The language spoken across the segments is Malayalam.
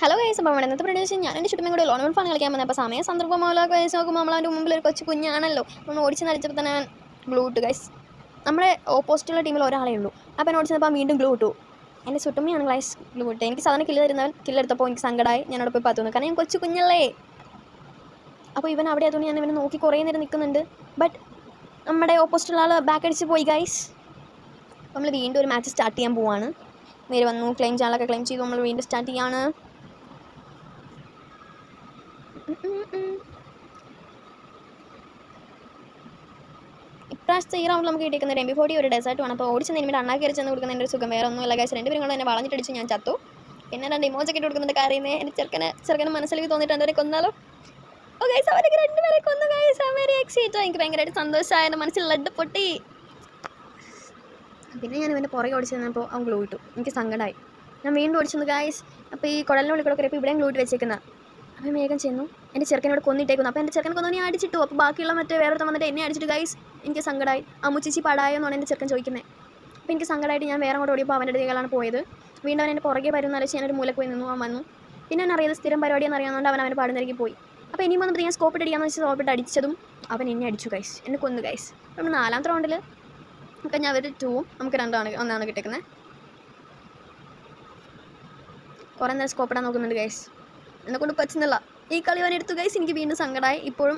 ഹലോ ഗൈസ്, അപ്പോൾ ഇന്നത്തെ പ്രദേശം ഞാൻ എൻ്റെ ചുറ്റും കൂടെ ലോൺ ഫാൻ കളിക്കാൻ വന്നത്. അപ്പോൾ സമയം സന്ദർഭമല്ലോ ഗൈസ് നോക്കുമ്പോൾ നമ്മളതിൻ്റെ മുമ്പിൽ ഒരു കൊച്ചു കുഞ്ഞാണല്ലോ. നമ്മൾ ഓടിച്ച് നടിച്ചപ്പോൾ തന്നെ ഗ്ലൂ ഇട്ടു ഗൈസ്. നമ്മുടെ ഓപ്പോസിറ്റുള്ള ടീമിൽ ഒരാളേ ഉള്ളൂ. അപ്പോൾ ഓടിച്ചപ്പോൾ വീണ്ടും ഗ്ലൂ ഇട്ടു. എൻ്റെ ചുട്ടുമ്മയാണ് ഗൈസ് ഗ്ലൂ ഇട്ട്. എനിക്ക് സാധാരണ കില്ലെടുത്തപ്പോൾ എനിക്ക് സങ്കടമായി. ഞാൻ അവിടെ പോയി പറ്റുന്നു, കാരണം ഞാൻ കൊച്ചു കുഞ്ഞല്ലേ. അപ്പോൾ ഇവൻ അവിടെ ആയതുകൊണ്ട് ഞാൻ ഇവനെ നോക്കി കുറേ നേരം നിൽക്കുന്നുണ്ട്. ബട്ട് നമ്മുടെ ഓപ്പോസിറ്റുള്ള ആൾ ബാക്ക് അടിച്ച് പോയി ഗൈസ്. നമ്മൾ വീണ്ടും ഒരു മാച്ച് സ്റ്റാർട്ട് ചെയ്യാൻ പോവാണ്. നേരെ വന്നു, ക്ലെയിം ചാനലൊക്കെ ക്ലെയിം ചെയ്തു. നമ്മൾ വീണ്ടും സ്റ്റാർട്ട് ചെയ്യാണ്. ഇപ്രാവശ്യത്തെ ഈ റൗണ്ടിൽ നമുക്ക് കിട്ടിയിരിക്കുന്ന ഒരു MP40 ഒരു ഡെസേർട്ടുമാണ്. അപ്പോൾ ഓടിച്ച് നിന്നിട്ട് അണ്ണാക്കി അരിച്ചെന്ന് കൊടുക്കുന്നതിൻ്റെ ഒരു സുഖം വേറെ ഒന്നുമില്ല ഗൈസ്. രണ്ടുപേരും കൂടെ എന്നെ വളഞ്ഞിട്ടടിച്ച് ഞാൻ ചത്തു. പിന്നെ രണ്ട് ഇമോജൊക്കെ ഇട്ട് കൊടുക്കുന്നുണ്ട്. കാര്യമേ എൻ്റെ ചെറുക്കനെ മനസ്സിലേക്ക് തോന്നിയിട്ടുണ്ട് അവരെ കൊന്നാലോ. ഓ ഗൈസ്, അവരൊക്കെ രണ്ടുപേരെ കൊന്നു ഗൈസ്. Very excited. എനിക്ക് ഭയങ്കരമായിട്ട് സന്തോഷമായ എൻ്റെ മനസ്സിൽ ലഡ് പൊട്ടി. പിന്നെ ഞാൻ ഇവൻ്റെ പുറകെ ഓടിച്ച് തന്നപ്പോൾ അവൻ ഗ്ലൂ ഇട്ടു. എനിക്ക് സങ്കടമായി. ഞാൻ വീണ്ടും ഓടിച്ചു ഗൈസ്. അപ്പോൾ ഈ കുടലിനുള്ളിൽ കൂടെ ഇപ്പോൾ ഇവിടെയും ഗ്ലൂ ഇട്ട് വെച്ചേക്കുന്നത്. അപ്പോൾ വേഗം ചെന്നു എൻ്റെ ചെറുക്കനോട് കൊന്നിട്ടേക്കുന്നു. അപ്പോൾ എൻ്റെ ചെറുക്കൻ കൊന്നു ഞാൻ അടിച്ചിട്ടു. അപ്പോൾ ബാക്കിയുള്ള മറ്റേ വേറെ വന്നിട്ട് എന്നെ അടിച്ചിട്ട് ഗൈസ്. എനിക്ക് സങ്കടമായി. അമ്മുച്ചിച്ചി പടായോ എന്നാണ് എൻ്റെ ചെറുക്കൻ ചോദിക്കുന്നത്. അപ്പോൾ എനിക്ക് സങ്കടമായിട്ട് ഞാൻ വേറെ അങ്ങോട്ട് ഓടിയപ്പോൾ അവൻ്റെ അടുത്തേക്കാണ് പോയത്. വീണ്ടും അവൻ എൻ്റെ പുറകെ വരുന്ന അരച്ച് ഞാനൊരു മൂലക്ക് പോയി നിന്നു. അവൻ വന്നു. പിന്നെ അവൻ അറിയാതെ സ്ഥിരം പരിപാടിയെന്ന് അറിയാവുന്നതുകൊണ്ട് അവൻ്റെ പാടുന്നതിലേക്ക് പോയി. അപ്പോൾ ഇനി വന്നപ്പോൾ ഞാൻ സ്കോപ്പിട്ട് അടിക്കാമെന്ന് വെച്ചാൽ സ്കോപ്പിട്ട് അടിച്ചതും അവൻ എന്നെ അടിച്ചു ഗൈസ്. എന്നെ കൊന്നു ഗൈസ്. നമ്മൾ നാലാമത്തെ റൗണ്ടിൽ നമുക്ക് ഞാൻ ഒരു 2ഉം നമുക്ക് 2 ഒന്നാണ് കിട്ടിയേക്കുന്നത്. കുറേ നേരം സ്കോപ്പിടാൻ നോക്കുന്നുണ്ട് ഗൈസ്. എന്നെക്കൊണ്ട് പറ്റുന്നില്ല. ഈ കളി അവൻ എടുത്തു ഗൈസ്. എനിക്ക് വീണ്ടും സങ്കടമായി. ഇപ്പോഴും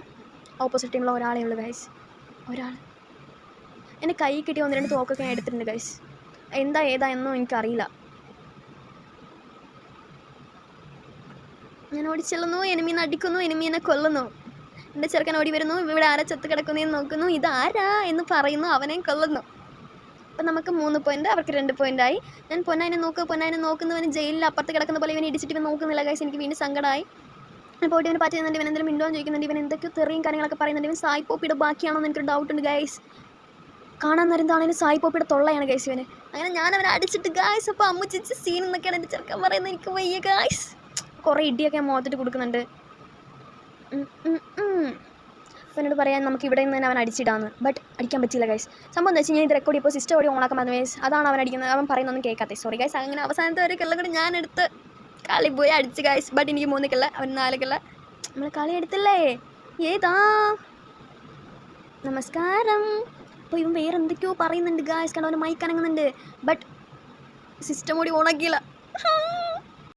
ഓപ്പോസിറ്റ് ടീമിലുള്ള ഒരാളേ ഉള്ളൂ ഗൈസ്. ഒരാൾ എൻ്റെ കൈ കിട്ടിയ 1-2 തോക്കൊക്കെ ഞാൻ എടുത്തിട്ടുണ്ട് ഗൈസ്. ഏതാ എന്നോ എനിക്കറിയില്ല. ഞാൻ ഓടിച്ചെല്ലുന്നു, എനിമീനെ അടിക്കുന്നു, എനിമീനെ കൊല്ലുന്നു. എൻ്റെ ചെറുക്കൻ ഓടി വരുന്നു. ഇവിടെ ആരാ ചത്ത് കിടക്കുന്നതെന്ന് നോക്കുന്നു. ഇതാരാ എന്ന് പറയുന്നു, അവനെയും കൊല്ലുന്നു. അപ്പം നമുക്ക് 3 പോയിൻ്റ്, അവർക്ക് 2 പോയിൻ്റായി. ഞാൻ പൊന്നായിനെ നോക്കുന്നവന് ജയിലിൽ അപ്പുറത്ത് കിടക്കുന്ന പോലെ ഇവൻ ഇടിച്ചിട്ട് ഇവൻ നോക്കുന്നില്ല ഗൈസ്. എനിക്ക് വീണ്ടും സങ്കടമായി. പോയിട്ട് ഇവനെ പറ്റി ഇവൻ എന്തെങ്കിലും മിണ്ടോന്ന് ചോദിക്കുന്നുണ്ട്. ഇവൻ എന്തൊക്കെയോ തെറിയും കാര്യങ്ങളൊക്കെ പറയുന്നുണ്ട്. ഇവൻ സായി പോപ്പിയുടെ ബാക്കിയാണോ എന്ന് എനിക്കൊരു ഡൗട്ടുണ്ട് ഗൈസ്. കാണാൻ നേരത്താണെങ്കിലും സായി പോപ്പിയുടെ തൊള്ളയാണ് ഗൈസ് ഇവന്. അങ്ങനെ ഞാൻ അവനെ അടിച്ചിട്ട് ഗൈസ്. അപ്പോൾ അമ്മുച്ചിച്ച് സീൻ എന്നൊക്കെയാണ് എൻ്റെ ചെറുക്കൻ പറയുന്നത്. എനിക്ക് വയ്യ ഗൈസ്. കുറേ ഇടിയൊക്കെ ഞാൻ മുഖത്തിട്ട് കൊടുക്കുന്നുണ്ട്. അപ്പോൾ എന്നോട് പറയാൻ നമുക്ക് ഇവിടെ നിന്ന് തന്നെ അവൻ അടിച്ചിടാന്ന്. ബട്ട് അടിക്കാൻ പറ്റില്ല ഗൈസ്. സംഭവം എന്താ വെച്ചാൽ ഞാൻ ഇത് റെക്കോർഡ് ഇപ്പോൾ സിസ്റ്റം ഓടി ഓണാക്കാൻ പറഞ്ഞു ഗൈസ്. അതാണ് അവൻ അടിക്കുന്നത്. അവൻ പറയുന്നൊന്നും കേൾക്കാത്തേ. Sorry guys. അങ്ങനെ അവസാനത്തെ വരെ കിള്ള കൂടി ഞാൻ എടുത്ത് കളി പോയി അടിച്ച് ഗൈസ്. ബട്ട് എനിക്ക് 3 കിള്ള, അവൻ 4 കിള്ള. നമ്മൾ കളി എടുത്തില്ലേ. ഏതാ നമസ്കാരം. അപ്പോൾ ഇവൻ വേറെ എന്തൊക്കെയോ പറയുന്നുണ്ട് ഗൈസ്. കാരണം അവന് മൈക്ക് അനങ്ങുന്നുണ്ട്. ബട്ട് സിസ്റ്റം കൂടി ഓണാക്കിയില്ല.